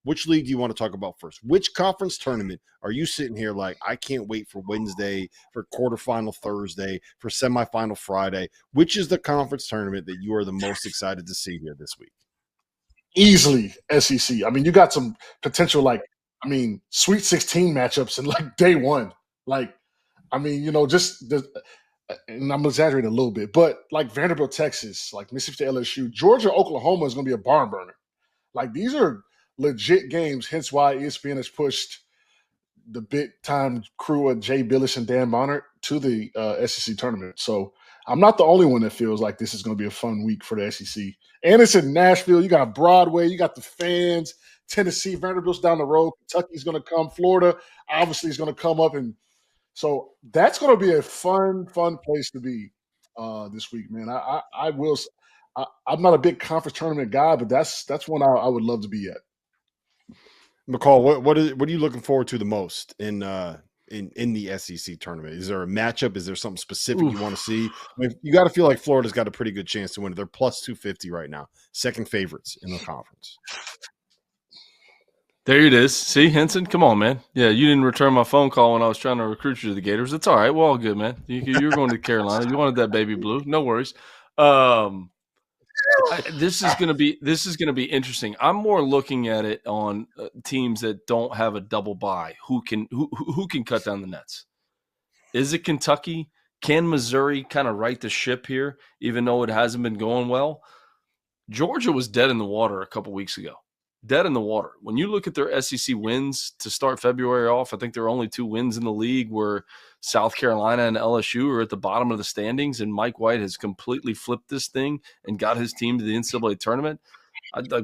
which league do you want to talk about first? Which conference tournament are you sitting here like, I can't wait for Wednesday, for quarterfinal Thursday, for semifinal Friday? Which is the conference tournament that you are the most excited to see here this week? Easily SEC. I mean, you got some potential, Sweet 16 matchups in day one. And I'm exaggerating a little bit, but Vanderbilt, Texas, Mississippi State, LSU, Georgia, Oklahoma is going to be a barn burner. These are legit games, hence why ESPN has pushed the big-time crew of Jay Billis and Dan Bonner to the SEC tournament. So I'm not the only one that feels like this is going to be a fun week for the SEC. And it's in Nashville. You got Broadway. You got the fans. Tennessee, Vanderbilt's down the road. Kentucky's going to come. Florida, obviously, is going to come up. And so that's going to be a fun place to be this week, man. I'm not a big conference tournament guy, but that's one I would love to be at. McCall, what are you looking forward to the most in the SEC tournament? Is there a matchup? Is there something specific you want to see? I mean, you got to feel like Florida's got a pretty good chance to win it. They're plus 250 right now, second favorites in the conference. There it is. See, Henson, come on, man. Yeah, you didn't return my phone call when I was trying to recruit you to the Gators. It's all right. We're all good, man. You're going to Carolina. You wanted that baby blue. No worries. This is going to be interesting. I'm more looking at it on teams that don't have a double bye. Who can cut down the nets? Is it Kentucky? Can Missouri kind of right the ship here, even though it hasn't been going well? Georgia was dead in the water a couple weeks ago. Dead in the water. When you look at their SEC wins to start February off, I think there are only 2 wins in the league where South Carolina and LSU are at the bottom of the standings, and Mike White has completely flipped this thing and got his team to the NCAA tournament.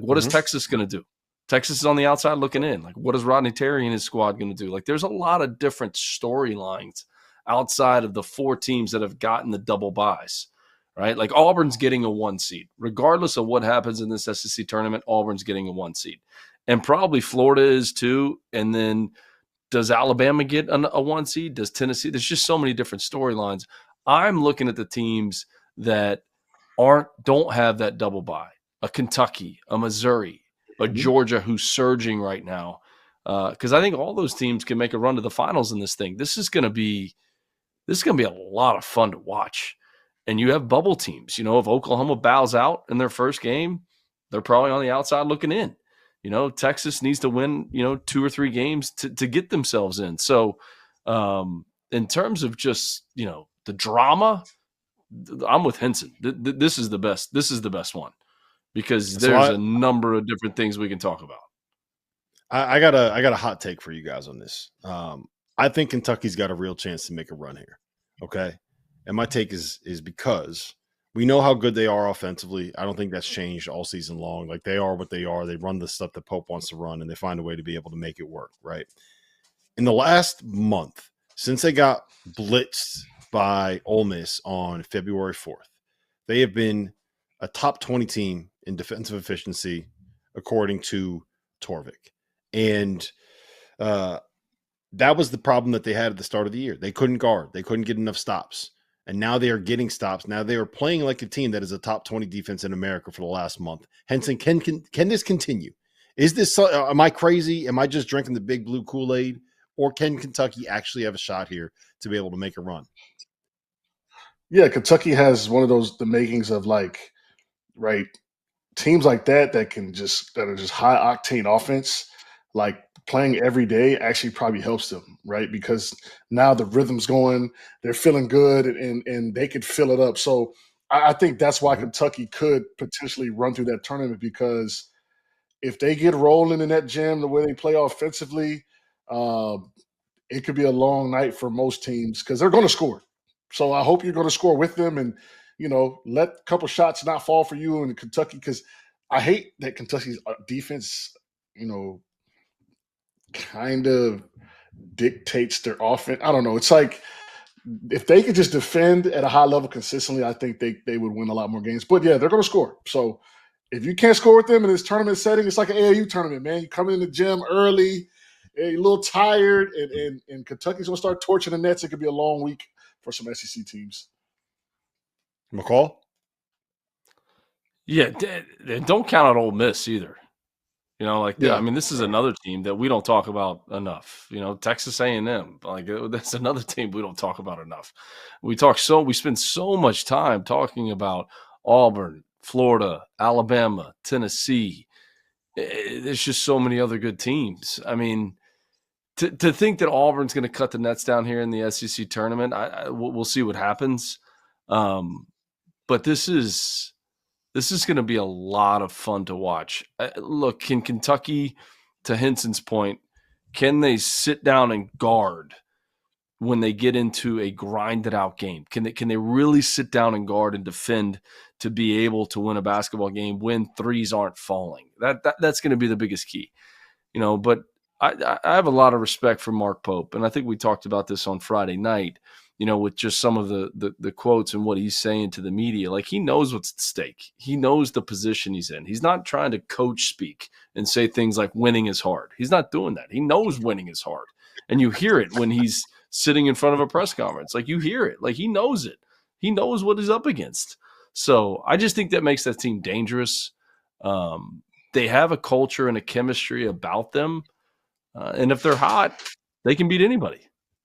What is Texas going to do? Texas is on the outside looking in. What is Rodney Terry and his squad going to do? There's a lot of different storylines outside of the 4 teams that have gotten the double byes. Right? Auburn's getting a 1 seed. Regardless of what happens in this SEC tournament, Auburn's getting a 1 seed. And probably Florida is too. And then does Alabama get a 1 seed? Does Tennessee? There's just so many different storylines. I'm looking at the teams that don't have that double bye. A Kentucky, a Missouri, a Georgia who's surging right now. Because I think all those teams can make a run to the finals in this thing. This is going to be a lot of fun to watch. And you have bubble teams. If Oklahoma bows out in their first game, they're probably on the outside looking in. Texas needs to win, 2 or 3 games to get themselves in. So in terms of just, the drama, I'm with Henson. This is the best. This is the best one because there's a number of different things we can talk about. I got a hot take for you guys on this. I think Kentucky's got a real chance to make a run here. Okay. And my take is because we know how good they are offensively. I don't think that's changed all season long. They are what they are. They run the stuff that Pope wants to run, and they find a way to be able to make it work, right? In the last month, since they got blitzed by Ole Miss on February 4th, they have been a top 20 team in defensive efficiency, according to Torvik. And that was the problem that they had at the start of the year. They couldn't guard. They couldn't get enough stops. And now they are getting stops. Now they are playing like a team that is a top 20 defense in America for the last month. Henson, can this continue? Is this, am I crazy? Am I just drinking the big blue Kool-Aid? Or can Kentucky actually have a shot here to be able to make a run? Yeah, Kentucky has one of the makings of teams like that are just high octane offense. Playing every day actually probably helps them, right? Because now the rhythm's going, they're feeling good, and they could fill it up. So I think that's why Kentucky could potentially run through that tournament, because if they get rolling in that gym the way they play offensively, it could be a long night for most teams because they're going to score. So I hope you're going to score with them and, let a couple shots not fall for you in Kentucky, because I hate that Kentucky's defense, kind of dictates their offense. I don't know. It's if they could just defend at a high level consistently, I think they would win a lot more games. But yeah, they're going to score. So if you can't score with them in this tournament setting, it's like an AAU tournament, man. You come in the gym early, you're a little tired, and Kentucky's going to start torching the nets. It could be a long week for some SEC teams. McCall? Yeah, don't count out Ole Miss either. Yeah. I mean, this is another team that we don't talk about enough. Texas A&M, that's another team we don't talk about enough. We spend so much time talking about Auburn, Florida, Alabama, Tennessee. There's just so many other good teams. I mean, to think that Auburn's going to cut the nets down here in the SEC tournament, we'll see what happens. But this is going to be a lot of fun to watch. Look, can Kentucky, to Henson's point, can they sit down and guard when they get into a grinded out game? Can they really sit down and guard and defend to be able to win a basketball game when threes aren't falling? That's going to be the biggest key. But I have a lot of respect for Mark Pope, and I think we talked about this on Friday night, with just some of the quotes and what he's saying to the media. Like, he knows what's at stake. He knows the position he's in. He's not trying to coach speak and say things like winning is hard. He's not doing that. He knows winning is hard. And you hear it when he's sitting in front of a press conference. Like, you hear it. Like, he knows it. He knows what he's up against. So I just think that makes that team dangerous. They have a culture and a chemistry about them. And if they're hot, they can beat anybody.